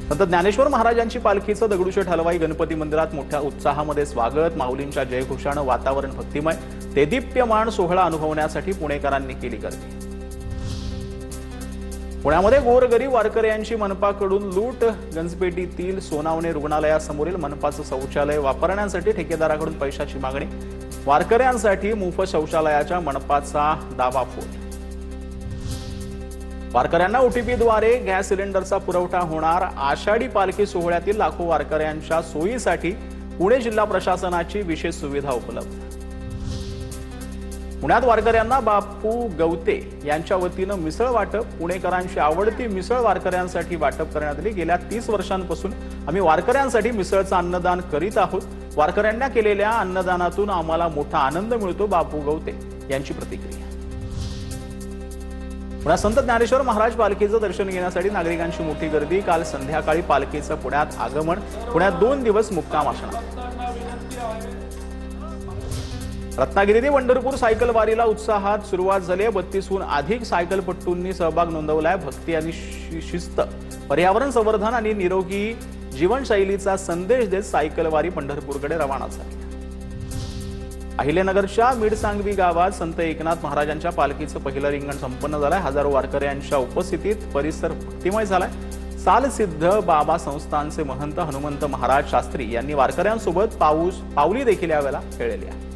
संत ज्ञानेश्वर महाराजांची पालखीचं दगडूशेठ हलवाई गणपती मंदिरात मोठ्या उत्साहामध्ये स्वागत, माऊलींच्या जयघोषानं वातावरण भक्तिमय, देदीप्यमान सोहळा अनुभवण्यासाठी पुणेकरांनी केली गर्दी। पुण्यामध्ये गोरगरीब वारकऱ्यांची मनपाकडून लूट, गंजपेटीतील सोनावणे रुग्णालयासमोरील मनपाचं शौचालय वापरण्यासाठी ठेकेदाराकडून पैशाची मागणी, वारकऱ्यांसाठी मोफत शौचालयाच्या मनपाचा दावाफोल। वारकऱ्यांना ओटीपीद्वारे गॅस सिलेंडरचा पुरवठा होणार। आषाढी पालखी सोहळ्यातील लाखो वारकऱ्यांच्या सोयीसाठी पुणे जिल्हा प्रशासनाची विशेष सुविधा उपलब्ध। पुण्यात वारकऱ्यांना बापू गवते यांच्या वतीनं मिसळ वाटप, पुणेकरांची आवडती मिसळ वारकऱ्यांसाठी वाटप करण्यात आली। गेल्या 30 वर्षांपासून आम्ही वारकऱ्यांसाठी मिसळचं अन्नदान करीत आहोत। वारकऱ्यांना केलेल्या अन्नदानातून आम्हाला मोठा आनंद मिळतो, बापू गवते यांची प्रतिक्रिया। पुण्यात संत ज्ञानेश्वर महाराज पालखीचं दर्शन घेण्यासाठी नागरिकांची मोठी गर्दी। काल संध्याकाळी पालखीचं पुण्यात आगमन, पुण्यात 2 दिवस मुक्काम असणार। रत्नागिरी ते पंढरपूर सायकल वारीला उत्साहात सुरुवात झाली। 32हून अधिक सायकलपटूंनी सहभाग नोंदवलाय। भक्ती आणि शिस्त, पर्यावरण संवर्धन आणि निरोगी जीवनशैलीचा संदेश देत सायकल वारी पंढरपूरकडे रवाना झाली। अहिल्यानगरच्या मिडसांगवी गावात संत एकनाथ महाराजांच्या पालखीचं पहिलं रिंगण संपन्न झालंय। हजारो वारकऱ्यांच्या उपस्थितीत परिसर भक्तिमय झालाय। सालसिद्ध बाबा संस्थानचे महंत हनुमंत महाराज शास्त्री यांनी वारकऱ्यांसोबत पावली देखील यावेळेला खेळलेली आहे।